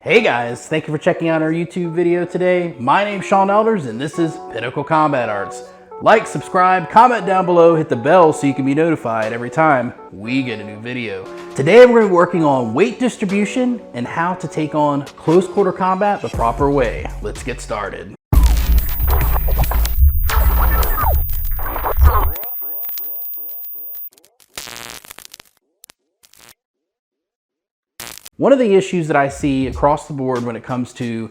Hey guys, thank you for checking out our YouTube video today. My name's Sean Elders and this is Pinnacle Combat Arts. Like, subscribe, comment down below, hit the bell so you can be notified every time we get a new video. Today we're going to be working on weight distribution and how to take on close quarter combat the proper way. Let's get started. One of the issues that I see across the board when it comes to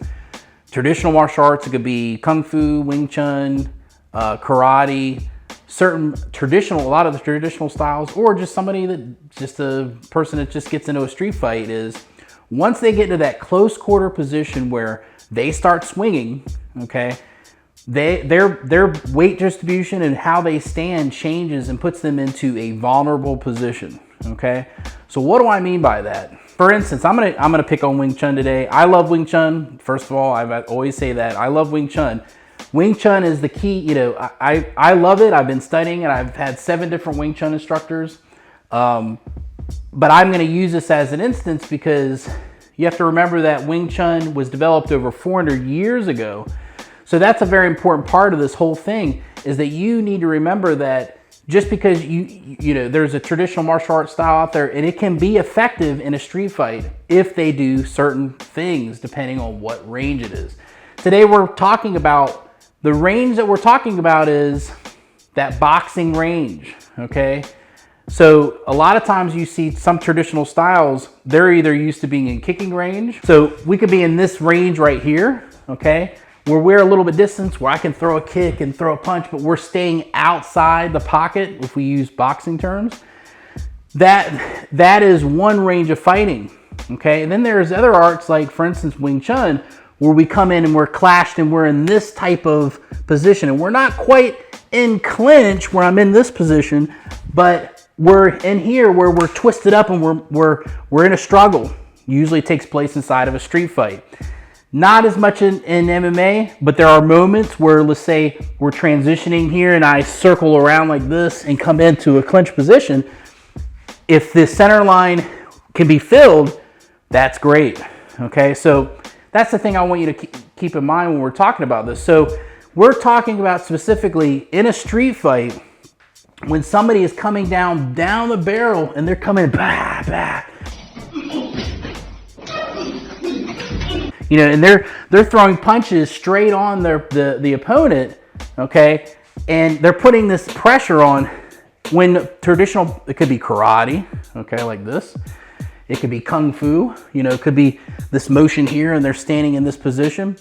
traditional martial arts, it could be Kung Fu, Wing Chun, karate, a lot of the traditional styles, or just somebody just a person that just gets into a street fight is once they get into that close quarter position where they start swinging, okay, their weight distribution and how they stand changes and puts them into a vulnerable position, okay? So what do I mean by that? For instance, I'm gonna pick on Wing Chun today. I love Wing Chun. First of all, I always say that. I love Wing Chun. Wing Chun is the key, you know, I love it. I've been studying it. I've had 7 different Wing Chun instructors. But I'm gonna use this as an instance because you have to remember that Wing Chun was developed over 400 years ago. So that's a very important part of this whole thing is that you need to remember that just because you know, there's a traditional martial arts style out there and it can be effective in a street fight if they do certain things depending on what range it is. Today we're talking about, the range that we're talking about is that boxing range, okay? So a lot of times you see some traditional styles, they're either used to being in kicking range. So we could be in this range right here, okay? Where we're a little bit distance, where I can throw a kick and throw a punch, but we're staying outside the pocket, if we use boxing terms. That is one range of fighting, okay? And then there's other arts like, for instance, Wing Chun, where we come in and we're clashed and we're in this type of position. And we're not quite in clinch where I'm in this position, but we're in here where we're twisted up and we're in a struggle. Usually takes place inside of a street fight. Not as much in MMA, but there are moments where, let's say we're transitioning here and I circle around like this and come into a clinch position. If the center line can be filled, that's great, okay? So that's the thing I want you to keep in mind when we're talking about this. So we're talking about specifically in a street fight, when somebody is coming down the barrel and they're coming bah, bah. You know, and they're throwing punches straight on the opponent, okay? And they're putting this pressure on when traditional, it could be karate, okay, like this. It could be Kung Fu, you know, it could be this motion here and they're standing in this position.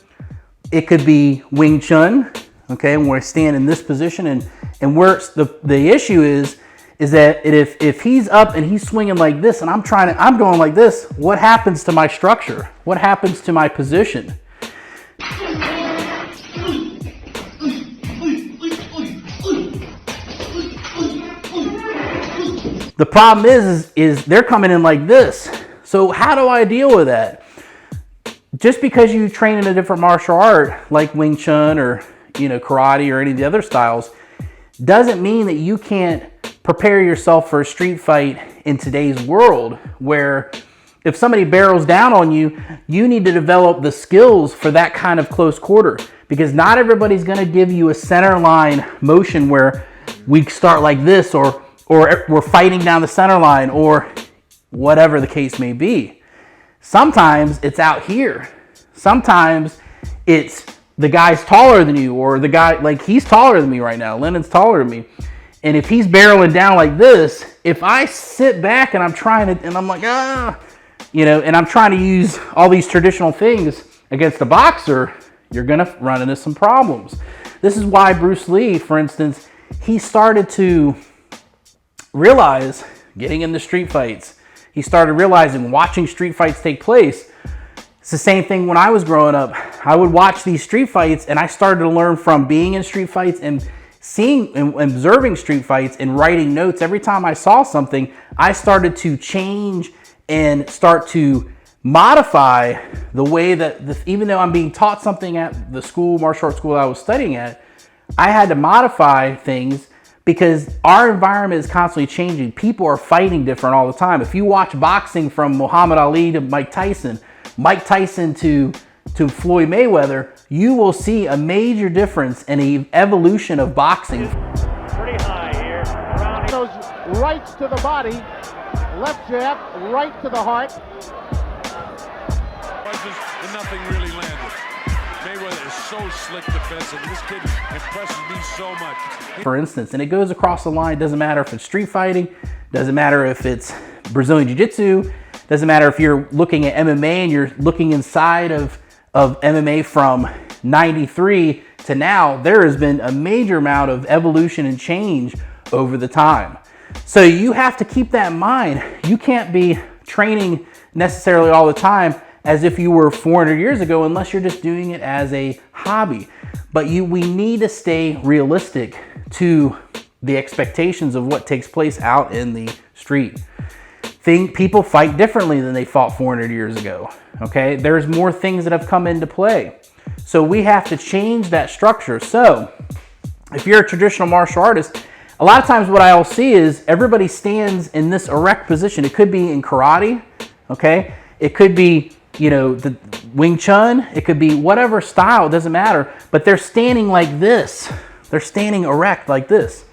It could be Wing Chun, okay, and we're standing in this position and we're, the issue is that if he's up and he's swinging like this and I'm going like this, what happens to my structure? What happens to my position? The problem is they're coming in like this. So how do I deal with that? Just because you train in a different martial art like Wing Chun or, you know, karate or any of the other styles doesn't mean that you can't prepare yourself for a street fight in today's world where if somebody barrels down on you, you need to develop the skills for that kind of close quarter because not everybody's going to give you a center line motion where we start like this or we're fighting down the center line or whatever the case may be. Sometimes it's out here. Sometimes it's the guy's taller than you or the guy, like he's taller than me right now. Lennon's taller than me. And if he's barreling down like this, if I sit back and I'm trying to, and I'm like, you know, and I'm trying to use all these traditional things against a boxer, you're gonna run into some problems. This is why Bruce Lee, for instance, he started to realize, getting into street fights, he started realizing watching street fights take place. It's the same thing when I was growing up. I would watch these street fights and I started to learn from being in street fights and seeing and observing street fights and writing notes. Every time I saw something, I started to change and start to modify the way that, even though I'm being taught something at the school, martial arts school I was studying at, I had to modify things because our environment is constantly changing. People are fighting different all the time. If you watch boxing from Muhammad Ali to Mike Tyson, Mike Tyson to Floyd Mayweather, you will see a major difference in the evolution of boxing. Pretty high here. Around those rights to the body, left jab, right to the heart. And nothing really landed. Mayweather is so slick defensive. This kid impresses me so much. For instance, and it goes across the line. Doesn't matter if it's street fighting, doesn't matter if it's Brazilian Jiu-Jitsu, doesn't matter if you're looking at MMA and you're looking inside of MMA from 93 to now. There has been a major amount of evolution and change over the time. So you have to keep that in mind. You can't be training necessarily all the time as if you were 400 years ago, unless you're just doing it as a hobby. But we need to stay realistic to the expectations of what takes place out in the street. People fight differently than they fought 400 years ago, okay? There's more things that have come into play. So we have to change that structure. So if you're a traditional martial artist, a lot of times what I'll see is everybody stands in this erect position. It could be in karate, okay? It could be, you know, the Wing Chun. It could be whatever style, it doesn't matter. But they're standing like this. They're standing erect like this.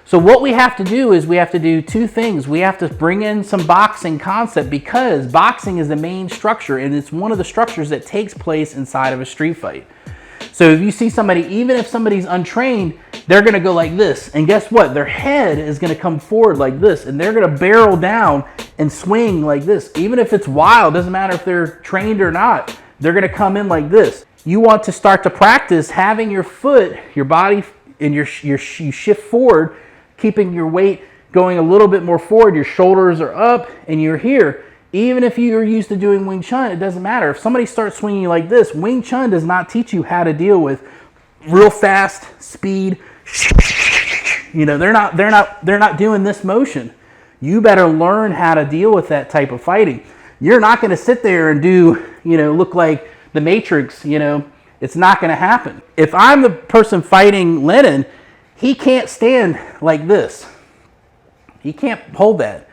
So what we have to do is we have to do two things. We have to bring in some boxing concept, because boxing is the main structure and it's one of the structures that takes place inside of a street fight. So if you see somebody, even if somebody's untrained, they're gonna go like this. And guess what? Their head is gonna come forward like this, and they're gonna barrel down and swing like this. Even if it's wild, doesn't matter if they're trained or not, they're gonna come in like this. You want to start to practice having your foot, your body, and you shift forward, keeping your weight going a little bit more forward. Your shoulders are up and you're here. Even if you're used to doing Wing Chun, it doesn't matter. If somebody starts swinging like this, Wing Chun does not teach you how to deal with real fast speed. You know, they're not doing this motion. You better learn how to deal with that type of fighting. You're not going to sit there and do, you know, look like the Matrix, you know. It's not going to happen. If I'm the person fighting Lennon, he can't stand like this. He can't hold that.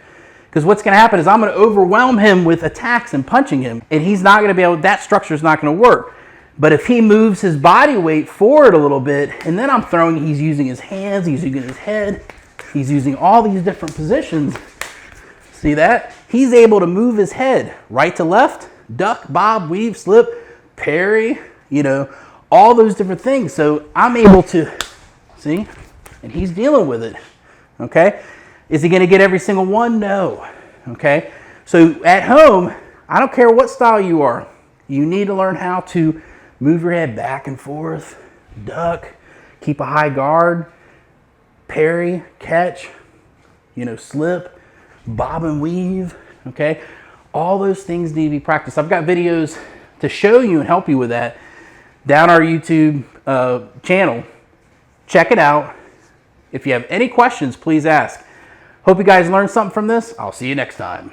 Because what's going to happen is I'm going to overwhelm him with attacks and punching him. And he's not going to be able, that structure is not going to work. But if he moves his body weight forward a little bit, and then I'm throwing, he's using his hands, he's using his head, he's using all these different positions. See that? He's able to move his head right to left, duck, bob, weave, slip, parry, you know, all those different things. So I'm able to, see, and he's dealing with it, okay? Is he going to get every single one? No. Okay? So at home, I don't care what style you are. You need to learn how to move your head back and forth, duck, keep a high guard, parry, catch, you know, slip, bob and weave. Okay? All those things need to be practiced. I've got videos to show you and help you with that down our YouTube channel. Check it out. If you have any questions, please ask. Hope you guys learned something from this. I'll see you next time.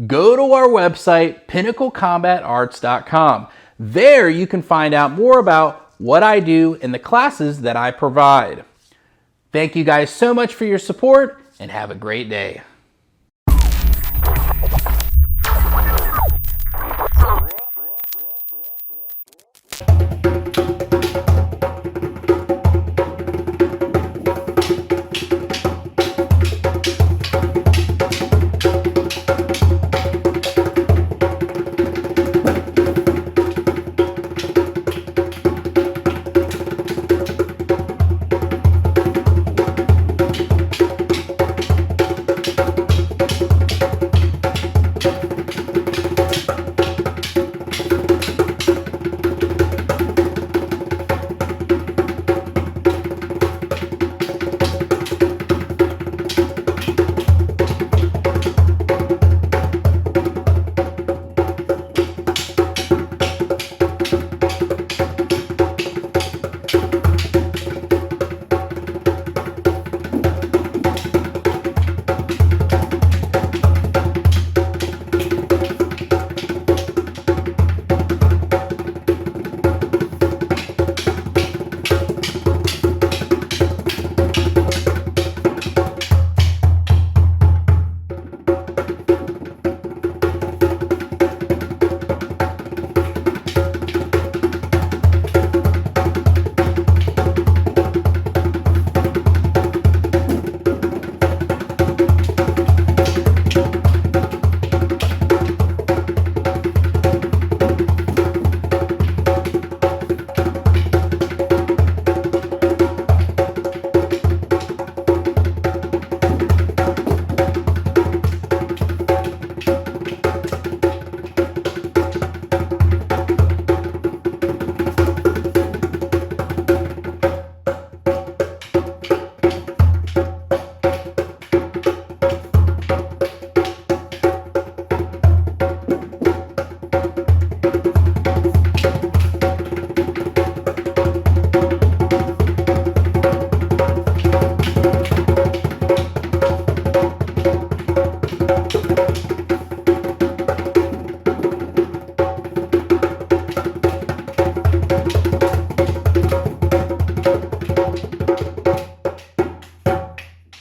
Go to our website, pinnaclecombatarts.com. There you can find out more about what I do and the classes that I provide. Thank you guys so much for your support, and have a great day.